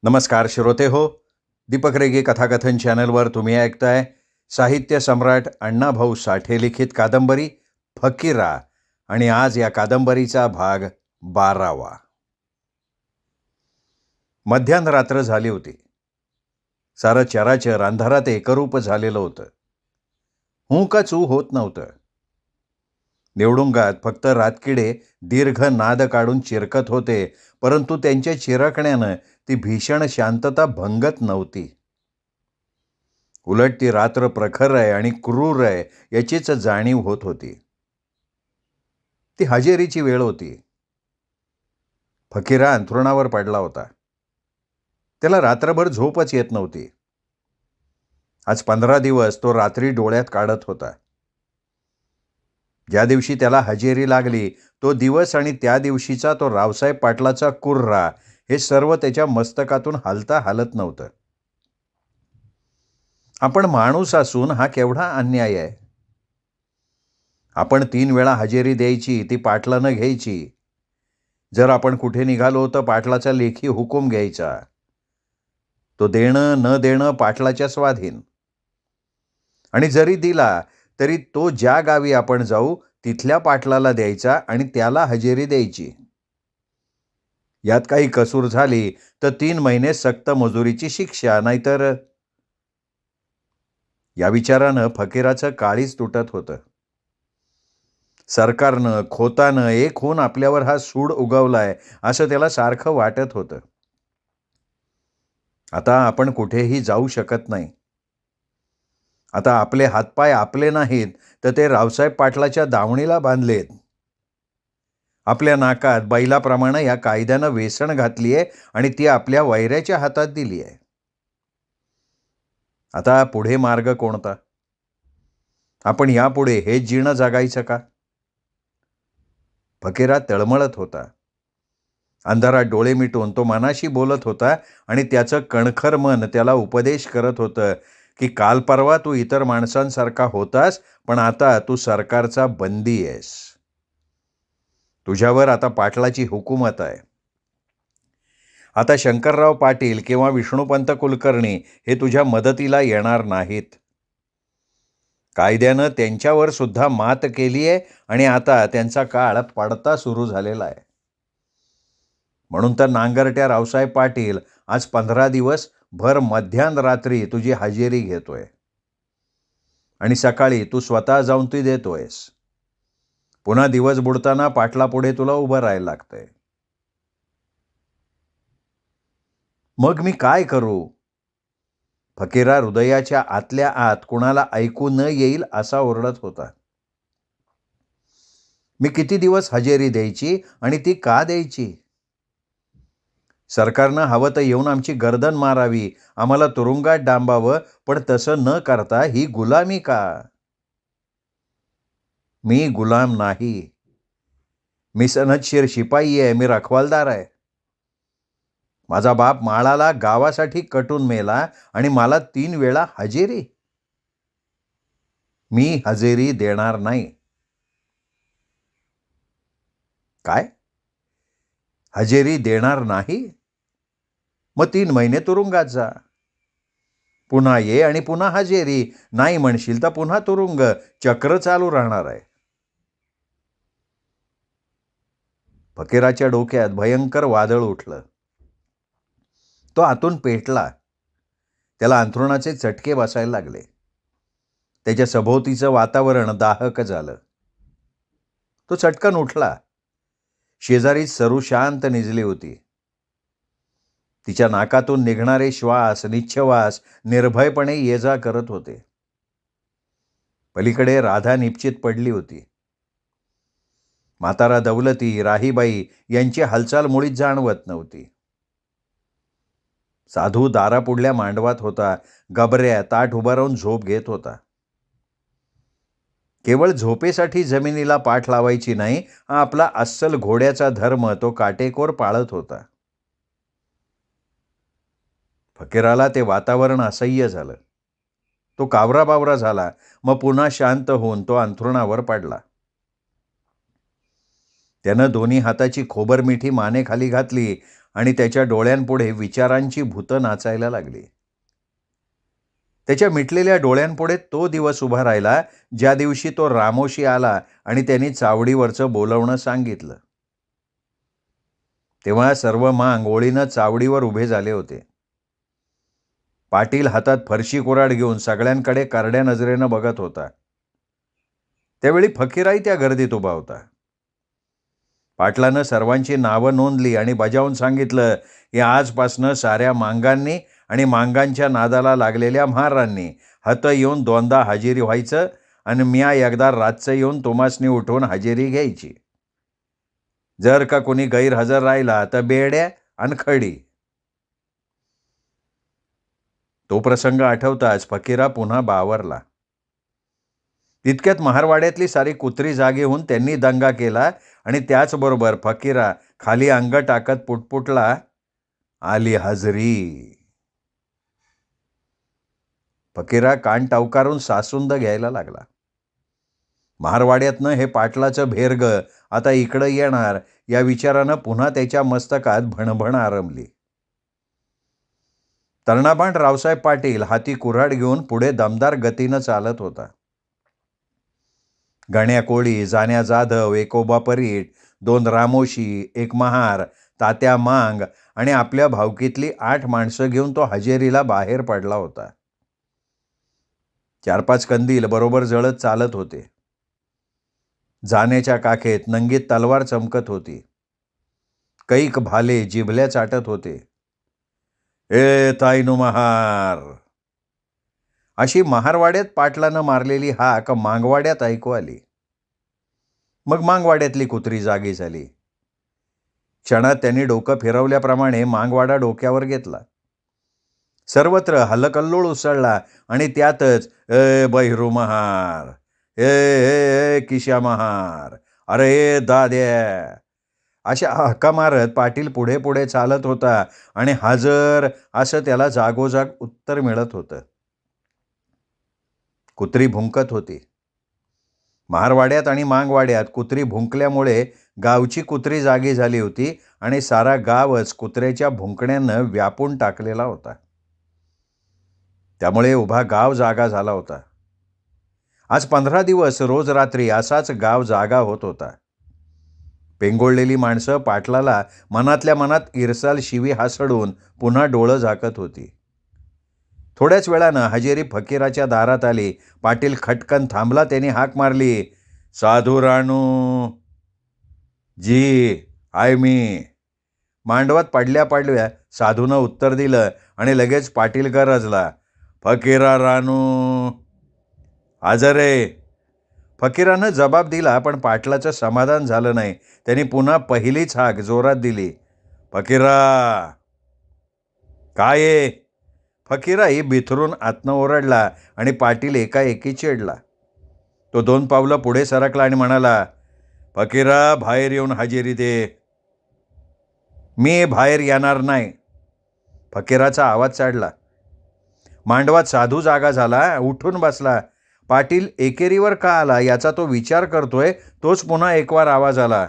नमस्कार श्रोते हो. दीपक रेगे कथाकथन चॅनलवर तुम्ही ऐकताय साहित्य सम्राट अण्णाभाऊ साठे लिखित कादंबरी फकीरा आणि आज या कादंबरीचा भाग 12वा. मध्यान्ह रात्र झाली होती. सारं चराचर अंधारात एकरूप झालेलं होतं. हूं का चू होत नव्हतं. निवडुंगात फक्त रातकिडे दीर्घ नाद काढून चिरकत होते, परंतु त्यांच्या चिरकण्यानं ती भीषण शांतता भंगत नव्हती. उलट ती रात्र प्रखर आहे आणि क्रूर आहे याचीच जाणीव होत होती. ती हजेरीची वेळ होती. फकीरा अंथरुणावर पडला होता. त्याला रात्रभर झोपच येत नव्हती. आज 15 दिवस तो रात्री डोळ्यात काढत होता. ज्या दिवशी त्याला हजेरी लागली तो दिवस आणि त्या दिवशीचा तो रावसाहेब पाटलाचा कुर्रा हे सर्व त्याच्या मस्तकातून हलता हालत नव्हतं. आपण माणूस असून हा केवढा अन्याय आहे. आपण 3 वेळा हजेरी द्यायची, ती पाटलानं घ्यायची. जर आपण कुठे निघालो तर पाटलाचा लेखी हुकूम घ्यायचा. तो देणं न देणं पाटलाच्या स्वाधीन. आणि जरी दिला तरी तो ज्या गावी आपण जाऊ तिथल्या पाटलाला द्यायचा आणि त्याला हजेरी द्यायची. यात काही कसूर झाली तर 3 महिने सक्त मजुरीची शिक्षा, नाहीतर. या विचारानं फकीराचं काळीच तुटत होतं. सरकारनं खोतानं एक होऊन आपल्यावर हा सूड उगवलाय असं त्याला सारखं वाटत होतं. आता आपण कुठेही जाऊ शकत नाही. आता आपले हातपाय आपले नाहीत तर ते रावसाहेब पाटलाच्या दावणीला बांधलेत. आपल्या नाकात बैलाप्रमाणे या कायद्यानं वेसण घातली आहे आणि ती आपल्या वैऱ्याच्या हातात दिली आहे. आता पुढे मार्ग कोणता? आपण यापुढे हेच जीणं जगायचं का? फकीरा तळमळत होता. अंधारात डोळे मिटून तो मनाशी बोलत होता आणि त्याचं कणखर मन त्याला उपदेश करत होतं की काल परवा तू इतर माणसांसारखा होतास, पण आता तू सरकारचा बंदी आहेस. तुझ्यावर आता पाटलाची हुकूमत आहे. आता शंकरराव पाटील किंवा विष्णुपंत कुलकर्णी हे तुझ्या मदतीला येणार नाहीत. कायद्यानं त्यांच्यावर सुद्धा मात केली आहे आणि आता त्यांचा काळ पडता सुरू झालेला आहे. म्हणून तर नांगरट्या रावसाहेब पाटील आज 15 दिवस भर मध्यान्ह रात्री तुझी हजेरी घेतोय आणि सकाळी तू स्वतः जाऊन ती देतोयस. पुन्हा दिवस बुडताना पाटलापुढे तुला उभं राहायला लागतंय. मग मी काय करू? फकीरा हृदयाच्या आतल्या आत कुणाला ऐकू न येईल असा ओरडत होता. मी किती दिवस हजेरी द्यायची आणि ती का द्यायची? सरकारनं हवं तर येऊन आमची गर्दन मारावी, आम्हाला तुरुंगात डांबावं, पण तसं न करता ही गुलामी का? मी गुलाम नाही. मी सनदशीर शिपाई आहे. मी रखवालदार आहे. माझा बाप माळाला गावासाठी कटून मेला आणि मला 3 वेळा हजेरी. मी हजेरी देणार नाही. काय? हजेरी देणार नाही? मग 3 महिने तुरुंगात जा. पुन्हा ये आणि पुन्हा हजेरी. नाही म्हणशील तर पुन्हा तुरुंग. चक्र चालू राहणार आहे. फकीराच्या डोक्यात भयंकर वादळ उठलं. तो आतून पेटला. त्याला अंथरुणाचे चटके बसायला लागले. त्याच्या सभोवतीचं वातावरण दाहक झालं. तो चटकन उठला. शेजारी सरू शांत निजली होती. तिच्या नाकातून निघणारे श्वास निश्चवास निर्भयपणे ये जा करत होते. पलीकडे राधा निपचित पडली होती. म्हातारा दौलती राहीबाई यांची हालचाल मुळीच जाणवत नव्हती. साधू दारापुढल्या मांडवात होता. गबऱ्या ताट उभा राहून झोप घेत होता. केवळ झोपेसाठी जमिनीला पाठ लावायची नाही हा आपला अस्सल घोड्याचा धर्म तो काटेकोर पाळत होता. फकीराला ते वातावरण असह्य झालं. तो कावराबावरा झाला. मग पुन्हा शांत होऊन तो अंथरुणावर पडला. त्यानं दोन्ही हाताची खोबरमिठी मानेखाली घातली आणि त्याच्या डोळ्यांपुढे विचारांची भूतं नाचायला लागली. त्याच्या मिटलेल्या डोळ्यांपुढे तो दिवस उभा राहिला ज्या दिवशी तो रामोशी आला आणि त्यांनी चावडीवरचं बोलवणं सांगितलं. तेव्हा सर्व मांग ओळीनं चावडीवर उभे झाले होते. पाटील हातात फरशी कुऱ्हाड घेऊन सगळ्यांकडे करड्या नजरेनं बघत होता. त्यावेळी फकीराही त्या गर्दीत उभा होता. पाटलानं सर्वांची नावं नोंदली आणि बजावून सांगितलं की आजपासनं साऱ्या मांगांनी आणि मांगांच्या नादाला लागलेल्या महारांनी हत येऊन दोनदा हजेरी व्हायचं आणि म्या एकदा रातचं येऊन तुमासनी उठवून हजेरी घ्यायची. जर का कोणी गैरहजर राहिला तर बेड्या आणि खडी. तो प्रसंग आठवताच फकीरा पुन्हा बावरला. तितक्यात महारवाड्यातली सारी कुत्री जागी होऊन त्यांनी दंगा केला आणि त्याचबरोबर फकीरा खाली अंग टाकत पुटपुटला, आली हजरी. फकीरा कान टावकारून सासुंद घ्यायला लागला. महारवाड्यातनं हे पाटलाचं भेरग आता इकडं येणार या विचारानं पुन्हा त्याच्या मस्तकात भणभण आरंभली. तर्णाभांड रावसाहेब पाटील हाती कुऱ्हाड घेऊन पुढे दमदार गतीनं चालत होता. गण्या कोळी, जाण्या जाधव, एकोबा परीट, 2 रामोशी, 1 महार, तात्या मांग आणि आपल्या भावकीतली 8 माणसं घेऊन तो हजेरीला बाहेर पडला होता. 4-5 कंदील बरोबर जळत चालत होते. जाण्याच्या काखेत नंगीत तलवार चमकत होती. कैक भाले जिभल्या चाटत होते. ए ताईनु महार, अशी महारवाड्यात पाटलानं मारलेली हाक मांगवाड्यात ऐकू आली. मग मांगवाड्यातली कुत्री जागी झाली. क्षणात त्यांनी डोकं फिरवल्याप्रमाणे मांगवाडा डोक्यावर घेतला. सर्वत्र हलकल्लोळ उसळला आणि त्यातच ए बहिरू महार, ए किशा महार, अरे दाद्या, अशा हाका मारत पाटील पुढे पुढे चालत होता आणि हजर असं त्याला जागोजाग उत्तर मिळत होतं. कुत्री भुंकत होती. महारवाड्यात आणि मांगवाड्यात कुत्री भुंकल्यामुळे गावची कुत्री जागी झाली होती आणि सारा गावच कुत्र्याच्या भुंकण्यानं व्यापून टाकलेला होता. त्यामुळे उभा गाव जागा झाला होता. आज 15 दिवस रोज रात्री असाच गाव जागा होत होता. पेंगोळलेली माणसं पाटलाला मनातल्या मनात इरसाल शिवी हासडून पुन्हा डोळं झाकत होती. थोड्याच वेळानं हजेरी फकीराच्या दारात आली. पाटील खटकन थांबला. त्याने हाक मारली, साधू राणू जी, आय मी. मांडवात पडल्या पडल्या साधूनं उत्तर दिलं आणि लगेच पाटील गरजला, फकीरा राणू हजर आहे. फकीरानं जबाब दिला पण पाटलाचं समाधान झालं नाही. त्यांनी पुन्हा पहिलीच हाक जोरात दिली, फकीरा. काय आहे? फकीराही बिथरून आतनं ओरडला आणि पाटील एकाएकी चिडला. तो 2 पावलं पुढे सरकला आणि म्हणाला, फकीरा बाहेर येऊन हजेरी दे. मी बाहेर येणार नाही. फकीराचा आवाज चढला. मांडवात साधू जागा झाला, उठून बसला. पाटील एकेरीवर का आला याचा तो विचार करतोय. तोच पुन्हा एकवार आवाज आला,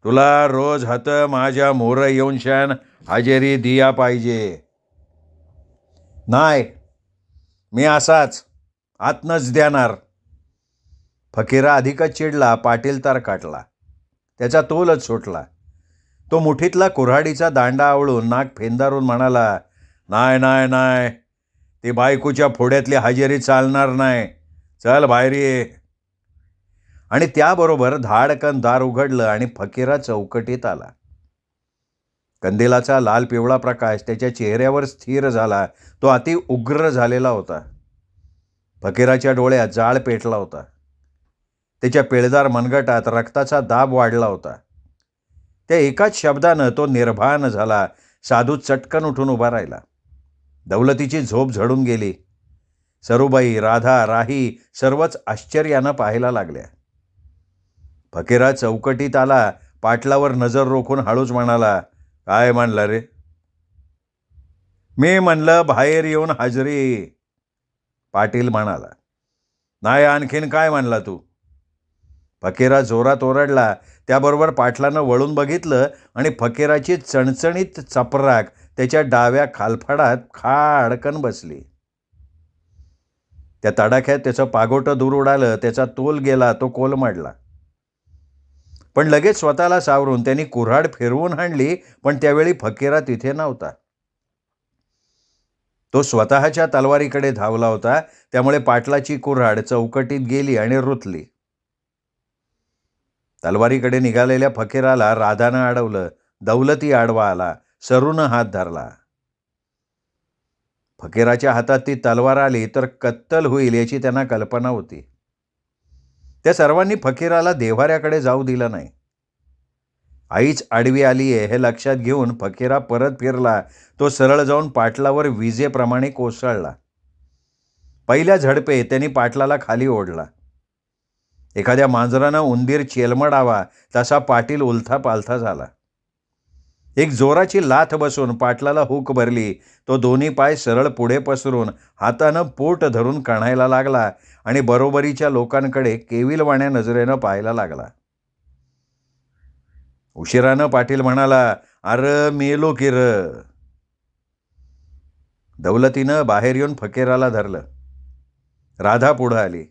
तुला रोज हात माझ्या मोर येऊन शान हजेरी दिया पाहिजे. नाही, मी असाच आतनच देणार. फकीरा अधिकच चिडला. पाटील तर काटला. त्याचा तोलच सुटला. तो मुठीतला कुऱ्हाडीचा दांडा आवळून नाक फेंदारून म्हणाला, नाही नाही नाही, ती बायकोच्या फोड्यातली हजेरी चालणार नाही. चल बाहेर ये. आणि त्याबरोबर धाडकन दार उघडलं आणि फकीरा चौकटीत आला. कंदिलाचा लाल पिवळा प्रकाश त्याच्या चेहऱ्यावर स्थिर झाला. तो अति उग्र झालेला होता. फकीराच्या डोळ्यात जाळ पेटला होता. त्याच्या पिळदार मनगटात रक्ताचा दाब वाढला होता. त्या एकाच शब्दानं तो निर्भान झाला. साधू चटकन उठून उभा राहिला. दौलतीची झोप झडून गेली. सरूबाई, राधा, राही सर्वच आश्चर्यानं पाहायला लागल्या. फकीरा चौकटीत आला. पाटलावर नजर रोखून हळूच म्हणाला, काय म्हणलं रे? मी म्हणलं बाहेर येऊन हजेरी. पाटील म्हणाला, नाही, आणखीन काय म्हणला तू? फकीरा जोरात ओरडला. त्याबरोबर पाटलानं वळून बघितलं आणि फकीराची चणचणीत चपराक त्याच्या डाव्या खालफाडात खाडकन बसली. त्या तडाख्यात त्याचं पागोटं दूर उडालं, त्याचा तोल गेला, तो कोलमडला. पण लगेच स्वतःला सावरून त्यांनी कुऱ्हाड फिरवून हाणली, पण त्यावेळी फकीरा तिथे नव्हता. तो स्वतःच्या तलवारीकडे धावला होता, त्यामुळे पाटलाची कुऱ्हाड चौकटीत गेली आणि रुतली. तलवारीकडे निघालेल्या फकीराला राधानं अडवलं, दौलती आडवा आला, सरूनं हात धरला. फकीराच्या हातात ती तलवार आली तर कत्तल होईल याची त्यांना कल्पना होती. त्या सर्वांनी फकीराला देव्हाऱ्याकडे जाऊ दिलं नाही. आईच आडवी आलीये हे लक्षात घेऊन फकीरा परत फिरला. तो सरळ जाऊन पाटलावर विजेप्रमाणे कोसळला. पहिल्या झडपेत त्यांनी पाटलाला खाली ओढला. एखाद्या मांजरानं उंदीर चेलमडावा तसा पाटील उलथा पालथा झाला. एक जोराची लाथ बसून पाटलाला हुक भरली. तो दोन्ही पाय सरळ पुढे पसरून हातानं पोट धरून कणायला लागला आणि बरोबरीच्या लोकांकडे केविलवाण्या नजरेनं पाहायला लागला. उशिरानं पाटील म्हणाला, "अरे मेलो की र." दौलतीनं बाहेर येऊन फकीराला धरलं. राधा पुढं आली.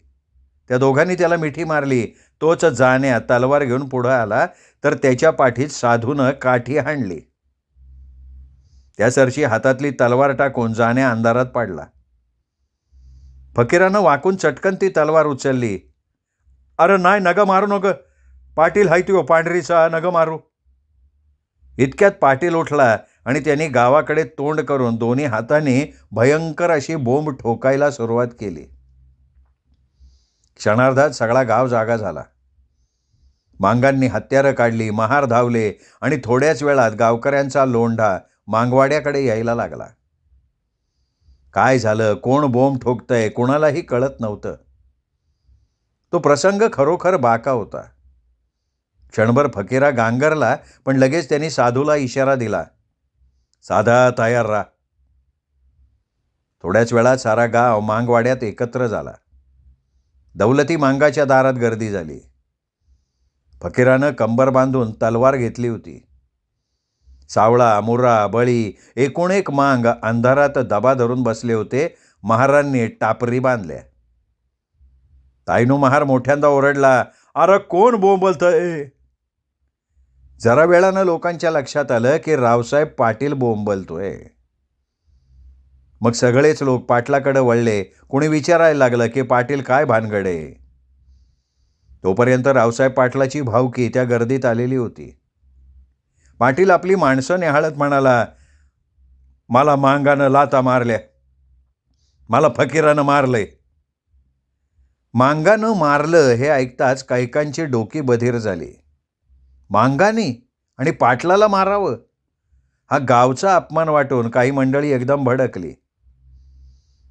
त्या दोघांनी त्याला मिठी मारली. तोच जाण्या तलवार घेऊन पुढं आला तर त्याच्या पाठीत साधूनं काठी हाणली. त्यासरशी हातातली तलवार टाकून जाण्या अंधारात पडला. फकीरानं वाकून चटकन ती तलवार उचलली. "अरे नाही, नग मारू नग, पाटील हायती हो पांढरीचा, नग मारू." इतक्यात पाटील उठला आणि त्यांनी गावाकडे तोंड करून दोन्ही हातांनी भयंकर अशी बोंब ठोकायला सुरुवात केली. क्षणार्धात सगळा गाव जागा झाला. मांगांनी हत्यारं काढली, महार धावले आणि थोड्याच वेळात गावकऱ्यांचा लोंढा मांगवाड्याकडे यायला लागला. काय झालं, कोण बोंब ठोकतंय, कोणालाही कळत नव्हतं. तो प्रसंग खरोखर बाका होता. क्षणभर फकीरा गांगरला, पण लगेच त्यांनी साधूला इशारा दिला, "साधा तयार राहा." थोड्याच वेळात सारा गाव मांगवाड्यात एकत्र झाला. दौलती मांगाच्या दारात गर्दी झाली. फकीरानं कंबर बांधून तलवार घेतली होती. सावळा, मुर्रा, बळी एकूण एक मांग अंधारात दबा धरून बसले होते. महारांनी टापरी बांधल्या. ताईनू महार मोठ्यांदा ओरडला, "अरे कोण बोंबलतंय?" जरा वेळानं लोकांच्या लक्षात आलं की रावसाहेब पाटील बोंबलतोय. मग सगळेच लोक पाटलाकडे वळले. कोणी विचारायला लागलं की पाटील काय भानगड आहे. तोपर्यंत रावसाहेब पाटलाची भावकी त्या गर्दीत आलेली होती. पाटील आपली माणसं निहाळत म्हणाला, "मला मांगानं लाता मारल्या, मला फकीरानं मारलंय." मांगानं मारलं हे ऐकताच कैकांची डोकी बधीर झाली. मांगानी आणि पाटलाला मारावं, हा गावचा अपमान वाटून काही मंडळी एकदम भडकली.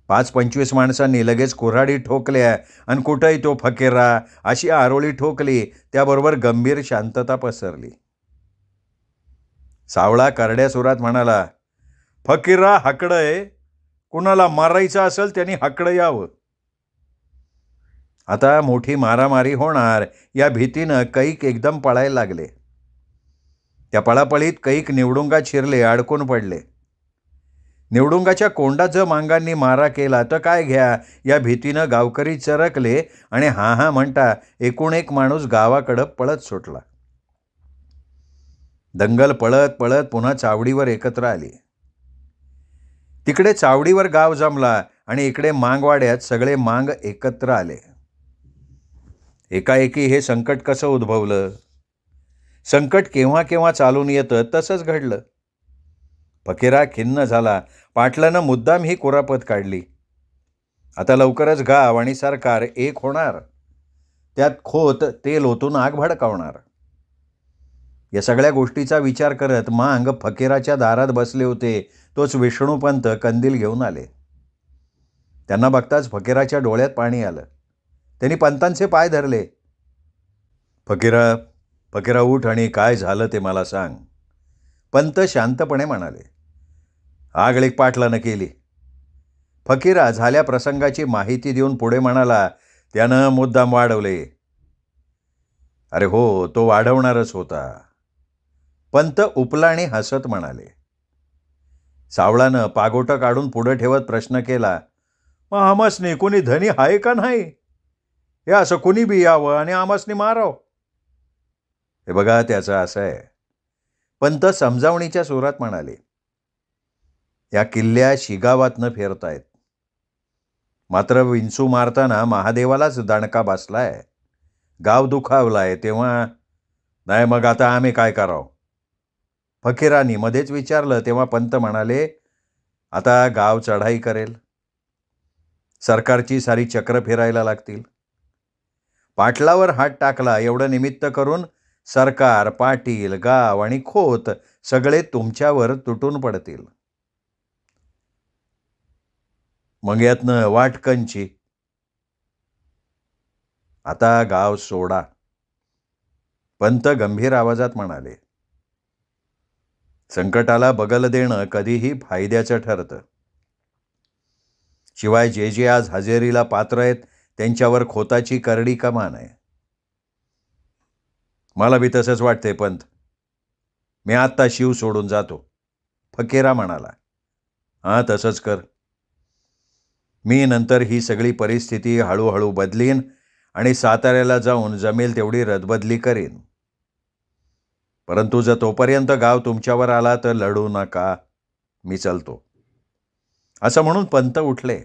5-25 माणसांनी लगेच कुऱ्हाडी ठोकल्या आणि कुठंही तो फकीरा अशी आरोळी ठोकली. त्याबरोबर गंभीर शांतता पसरली. सावळा करड्या सुरात म्हणाला, "फकीरा हाकडय, कुणाला मारायचं असेल त्यांनी हाकडं यावं." आता मोठी मारामारी होणार या भीतीनं कैक एकदम पळायला लागले. त्या पळापळीत कैक निवडुंगात शिरले, अडकून पडले. निवडुंगाच्या कोंडात जर मांगांनी मारा केला तर काय घ्या या भीतीनं गावकरी चरकले आणि हा हा म्हणता एकूण एक माणूस गावाकडं पळत सुटला. दंगल पळत पळत पुन्हा चावडीवर एकत्र आली. तिकडे चावडीवर गाव जमला आणि इकडे मांगवाड्यात सगळे मांग एकत्र आले. एकाएकी हे संकट कसं उद्भवलं? संकट केव्हा केव्हा चालून येतं तसंच घडलं. फकीरा खिन्न झाला. पाटलानं मुद्दाम ही कुरापत काढली. आता लवकरच गाव आणि सरकार एक होणार, त्यात खोत तेल ओतून आग भडकावणार. या सगळ्या गोष्टीचा विचार करत मांग फकीराच्या दारात बसले होते. तोच विष्णूपंत कंदील घेऊन आले. त्यांना बघताच फकीराच्या डोळ्यात पाणी आलं. त्यांनी पंतांचे पाय धरले. फकीरा उठ आणि काय झालं ते मला सांग." पंत शांतपणे म्हणाले, "आगळीक पाटलानं केली." फकीरा झाल्या प्रसंगाची माहिती देऊन पुढे म्हणाला, "त्यानं मुद्दाम वाढवले." अरे हो, तो वाढवणारच होता. पंत उपला आणि हसत म्हणाले. सावळानं पागोटं काढून पुढं ठेवत प्रश्न केला, मग आमासनी कोणी धनी आहे का नाही? हे असं कोणी बी यावं आणि आमासनी मारावं? हे बघा, त्याचं असं आहे. पंत समजावणीच्या सुरात म्हणाले, या किल्ल्या शिगावातनं फिरतायत. मात्र विंचू मारताना महादेवालाच दणका बसलाय, गाव दुखावलाय, तेव्हा नाही मग आता आम्ही काय करावं? फकीरांनी मध्येच विचारलं तेव्हा पंत म्हणाले, आता गाव चढाई करेल, सरकारची सारी चक्र फिरायला लागतील. पाटलावर हात टाकला एवढं निमित्त करून सरकार, पाटील, गाव आणि खोत सगळे तुमच्यावर तुटून पडतील. मग यातनं वाटकंची. आता गाव सोडा. पंत गंभीर आवाजात म्हणाले. संकटाला बगल देणं कधीही फायद्याचं ठरतं. शिवाय जे जे आज हजेरीला पात्र आहेत त्यांच्यावर खोताची करडी कमान आहे. मला बी तसंच वाटते पंत. मी आत्ता शिव सोडून जातो. फकीरा म्हणाला. हां, तसंच कर. मी नंतर ही सगळी परिस्थिती हळूहळू बदलीन आणि साताऱ्याला जाऊन जमेल तेवढी रदबदली करीन. परंतु जर तोपर्यंत गाव तुमच्यावर आला तर लढू नका, मी चलतो. असं म्हणून पंत उठले.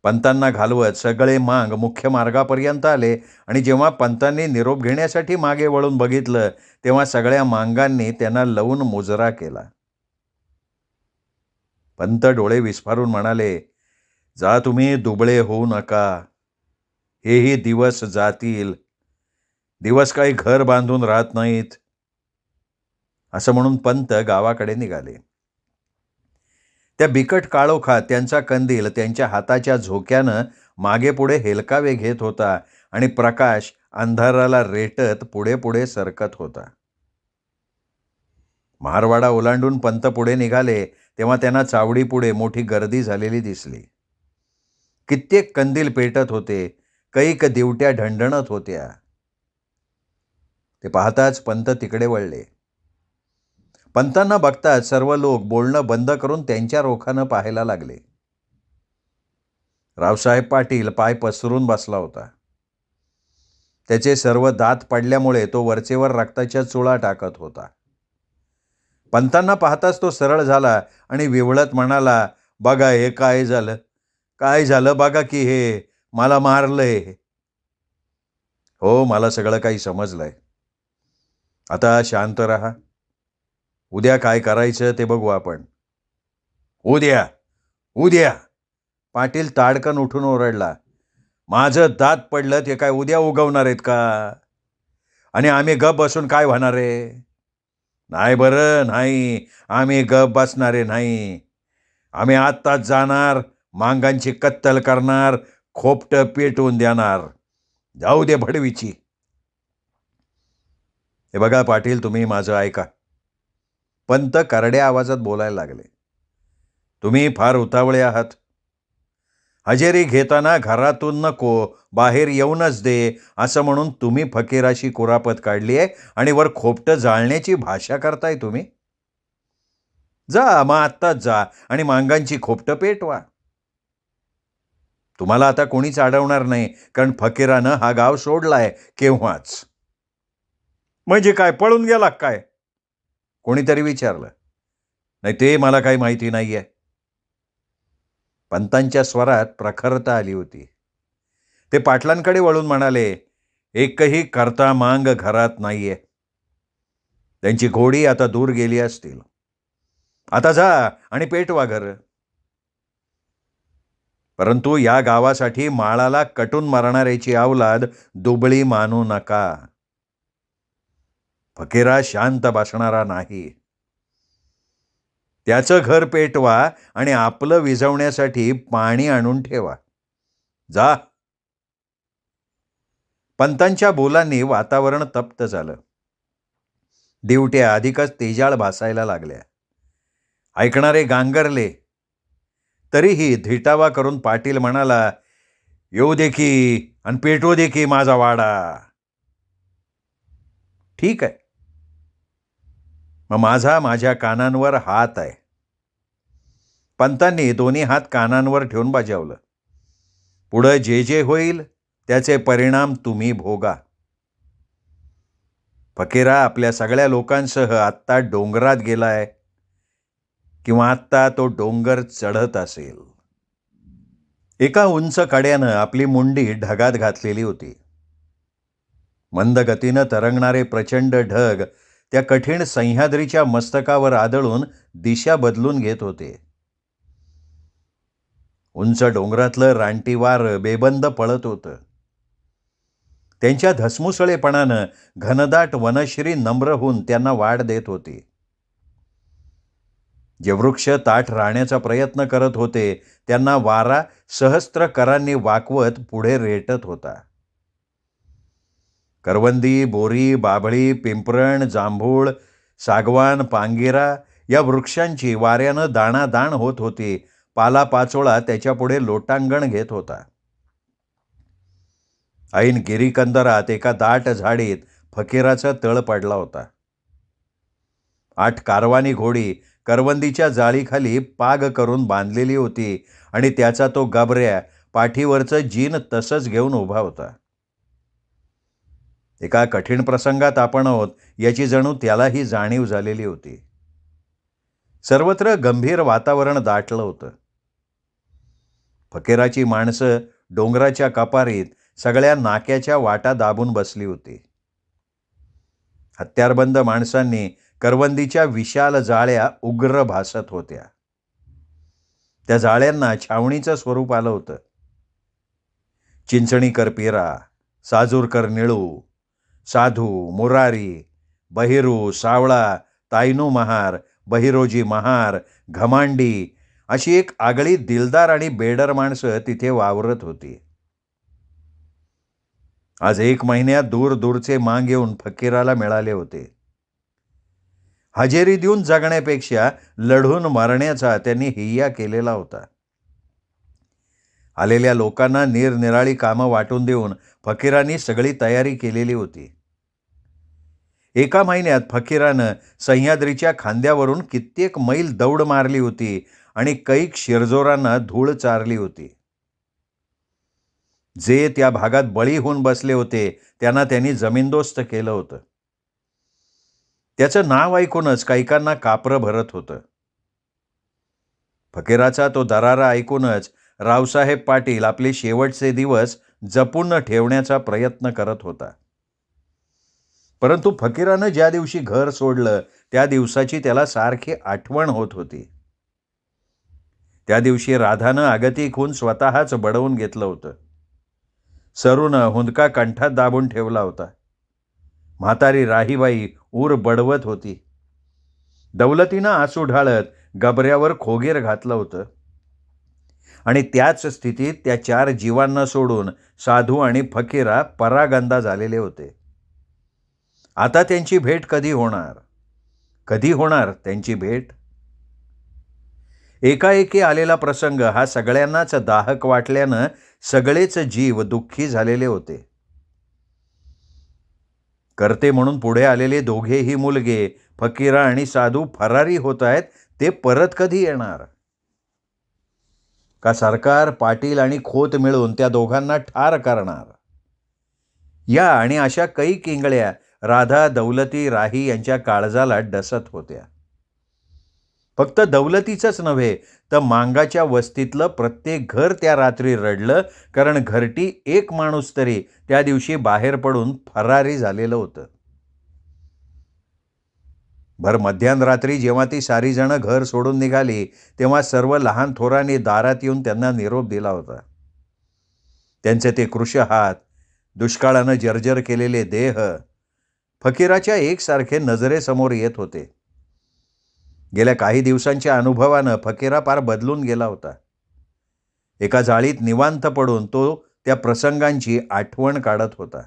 पंतांना घालवत सगळे मांग मुख्य मार्गापर्यंत आले आणि जेव्हा पंतांनी निरोप घेण्यासाठी मागे वळून बघितलं तेव्हा सगळ्या मांगांनी त्यांना लवून मुजरा केला. पंत डोळे विस्फारून म्हणाले, जा तुम्ही दुबळे होऊ नका. हेही दिवस जातील. दिवस काही घर बांधून राहत नाहीत. असं म्हणून पंत गावाकडे निघाले. त्या बिकट काळोखात त्यांचा कंदील त्यांच्या हाताच्या झोक्यानं मागे पुढे हेलकावे घेत होता आणि प्रकाश अंधाराला रेटत पुढे पुढे सरकत होता. महारवाडा ओलांडून पंत पुढे निघाले तेव्हा त्यांना चावडीपुढे मोठी गर्दी झालेली दिसली. कित्येक कंदील पेटत होते, कैक दिवट्या ढणढणत होत्या. ते पाहताच पंत तिकडे वळले. पंतांना बघताच सर्व लोक बोलणं बंद करून त्यांच्या रोखानं पाहायला लागले. रावसाहेब पाटील पाय पसरून बसला होता. त्याचे सर्व दात पडल्यामुळे तो वरचेवर रक्ताच्या चुळा टाकत होता. पंतांना पाहताच तो सरळ झाला आणि विवळत म्हणाला, बघा हे काय झालं, काय झालं बघा की, हे मला मारलंय. हो, मला सगळं काही समजलंय. आता शांत राहा. उद्या काय करायचं ते बघू आपण. उद्या उद्या पाटील ताडकन उठून ओरडला. माझं दात पडलं ते काय उद्या उगवणार आहेत का? आणि आम्ही गप बसून काय होणार आहे? नाही बरं, नाही, आम्ही गप बसणारे नाही. आम्ही आत्ताच जाणार, मांगांची कत्तल करणार, खोपटं पेटवून देणार. जाऊ दे भडवीची. हे बघा पाटील, तुम्ही माझं ऐका. पंत करड्या आवाजात बोलायला लागले. तुम्ही फार उतावळे आहात. हजेरी घेताना घरातून नको, बाहेर येऊनच दे असं म्हणून तुम्ही फकीराशी कुरापत काढली आहे आणि वर खोपटं जाळण्याची भाषा करताय तुम्ही. जा मग आत्ताच जा आणि मांगांची खोपटं पेटवा. तुम्हाला आता कोणीच अडवणार नाही, कारण फकीरानं हा गाव सोडलाय केव्हाच. म्हणजे काय पळून गेला काय? कोणीतरी विचारलं. नाही, ते मला काही माहिती नाहीये. पंतांच्या स्वरात प्रखरता आली होती. ते पाटलांकडे वळून म्हणाले, एकही करता मांग घरात नाहीये. त्यांची घोडी आता दूर गेली असतील. आता जा आणि पेटवा घर. परंतु या गावासाठी माळाला कटून मारणाऱ्याची अवलाद दुबळी मानू नका. फकीरा शांत बसणारा नाही. त्याचं घर पेटवा आणि आपलं विझवण्यासाठी पाणी आणून ठेवा. जा. पंतांच्या बोलांनी वातावरण तप्त झालं. दिवट्या अधिकच तेजाळ भासायला लागल्या. ऐकणारे गांगरले. तरीही धिटावा करून पाटील म्हणाला, येऊ दे की आणि पेटवू दे की माझा वाडा. ठीक आहे. मग माझ्या कानांवर हात आहे. पंतांनी दोन्ही हात कानांवर ठेवून बजावलं. पुढं जे जे होईल त्याचे परिणाम तुम्ही भोगा. फकीरा आपल्या सगळ्या लोकांसह आत्ता डोंगरात गेलाय किंवा आत्ता तो डोंगर चढत असेल. एका उंच कड्यानं आपली मुंडी ढगात घातलेली होती. मंद गतीनं तरंगणारे प्रचंड ढग त्या कठीण सह्याद्रीच्या मस्तकावर आदळून दिशा बदलून घेत होते. उंच डोंगरातलं रानटी वारं बेबंद पळत होतं. त्यांच्या धसमुसळेपणानं घनदाट वनश्री नम्र होऊन त्यांना वाढ देत होती. जे वृक्ष ताठ राहण्याचा प्रयत्न करत होते त्यांना वारा सहस्त्र करांनी वाकवत पुढे रेटत होता. करवंदी, बोरी, बाभळी, पिंपरण, जांभूळ, सागवान, पांगिरा या वृक्षांची वाऱ्यानं दाणादाण होत होती. पालापाचोळा त्याच्यापुढे लोटांगण घेत होता. ऐन गिरीकंदरात एका दाट झाडीत फकीराचा तळ पडला होता. 8 कारवानी घोडी करवंदीच्या जाळीखाली पाग करून बांधलेली होती आणि त्याचा तो गबऱ्या पाठीवरचं जीन तसंच घेऊन उभा होता. एका कठीण प्रसंगात आपण आहोत याची जणू त्यालाही जाणीव झालेली होती. सर्वत्र गंभीर वातावरण दाटलं होतं. फकीराची माणसं डोंगराच्या कपारीत सगळ्या नाक्याच्या वाटा दाबून बसली होती. हत्यारबंद माणसांनी करवंदीच्या विशाल जाळ्या उग्र भासत होत्या. त्या जाळ्यांना छावणीचं स्वरूप आलं होतं. चिंचणीकर पेरा, साजूरकर निळू, साधू, मुरारी, बहिरू, सावळा, तायनू महार, बहिरोजी महार, घमांडी अशी एक आगळी दिलदार आणि बेडर माणसं तिथे वावरत होती. आज 1 महिन्यात दूर दूरचे मांग येऊन फकीराला मिळाले होते. हजेरी देऊन जगण्यापेक्षा लढून मरण्याचा त्यांनी हिय्या केलेला होता. आलेल्या लोकांना निरनिराळी कामं वाटून देऊन फकीरांनी सगळी तयारी केलेली होती. 1 महिन्यात फकीरानं सह्याद्रीच्या खांद्यावरून कित्येक मैल दौड मारली होती आणि कैक शिरजोरांना धूळ चारली होती. जे त्या भागात बळी होऊन बसले होते त्यांना त्यांनी जमीनदोस्त केलं होतं. त्याचं नाव ऐकूनच कैकांना कापरं भरत होतं. फकीराचा तो दरारा ऐकूनच रावसाहेब पाटील आपले शेवटचे दिवस जपून ठेवण्याचा प्रयत्न करत होता. परंतु फकीरानं ज्या दिवशी घर सोडलं त्या दिवसाची त्याला सारखी आठवण होत होती. त्या दिवशी राधानं आगतिक होऊन स्वतःच बडवून घेतलं होतं. सरूनं हुंदका कंठात दाबून ठेवला होता. म्हातारी राहीबाई ऊर बडवत होती. दौलतीनं आसू ढाळत गबऱ्यावर खोगीर घातलं होतं आणि त्याच स्थितीत त्या 4 जीवांना सोडून साधू आणि फकीरा परागंदा झालेले होते. आता त्यांची भेट कधी होणार? कधी होणार त्यांची भेट? एकाएकी आलेला प्रसंग हा सगळ्यांनाच दाहक वाटल्यानं सगळेच जीव दुःखी झालेले होते. करते म्हणून पुढे आलेले दोघेही मुलगे फकीरा आणि साधू फरारी होत आहेत. ते परत कधी येणार? का सरकार, पाटील आणि खोत मिळून त्या दोघांना ठार करणार? या आणि अशा कैक इंगळ्या राधा, दौलती, राही यांच्या काळजाला डसत होत्या. फक्त दौलतीचंच नव्हे तर मांगाच्या वस्तीतलं प्रत्येक घर त्या रात्री रडलं, कारण घरटी एक माणूस तरी त्या दिवशी बाहेर पडून फरारी झालेलं होतं. भर मध्यरात्री जेव्हा ती सारी जण घर सोडून निघाली तेव्हा सर्व लहान थोरांनी दारात येऊन त्यांना निरोप दिला होता. त्यांचे ते कृश हात, दुष्काळानं जर्जर केलेले देह फकीराच्या एकसारखे नजरेसमोर येत होते. गेल्या काही दिवसांच्या अनुभवानं फकीरा पार बदलून गेला होता. एका जाळीत निवांत पडून तो त्या प्रसंगांची आठवण काढत होता.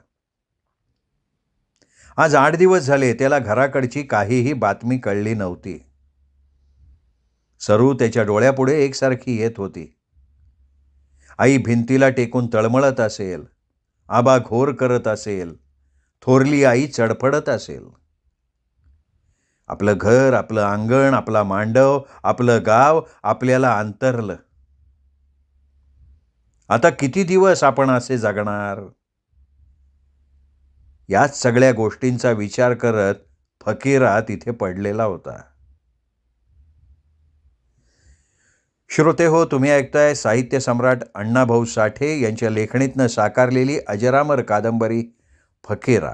आज 8 दिवस झाले त्याला घराकडची काहीही बातमी कळली नव्हती. सरू त्याच्या डोळ्यापुढे एकसारखी येत होती. आई भिंतीला टेकून तळमळत असेल, आबा घोर करत असेल, थोरली आई चडफडत असेल. आपलं घर, आपलं अंगण, आपला मांडव, आपलं गाव आपल्याला अंतरलं. आता किती दिवस आपण असे जगणार? याच सगळ्या गोष्टींचा विचार करत फकीरा तिथे पडलेला होता. श्रोते हो, तुम्ही ऐकताय साहित्य सम्राट अण्णाभाऊ साठे यांच्या लेखणीतनं साकारलेली अजरामर कादंबरी फकीरा.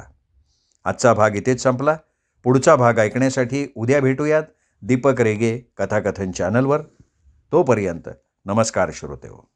आजचा भाग इथेच संपला. पुढचा भाग ऐकण्यासाठी उद्या भेटूयात दीपक रेगे कथाकथन चॅनलवर. तोपर्यंत नमस्कार श्रोते हो.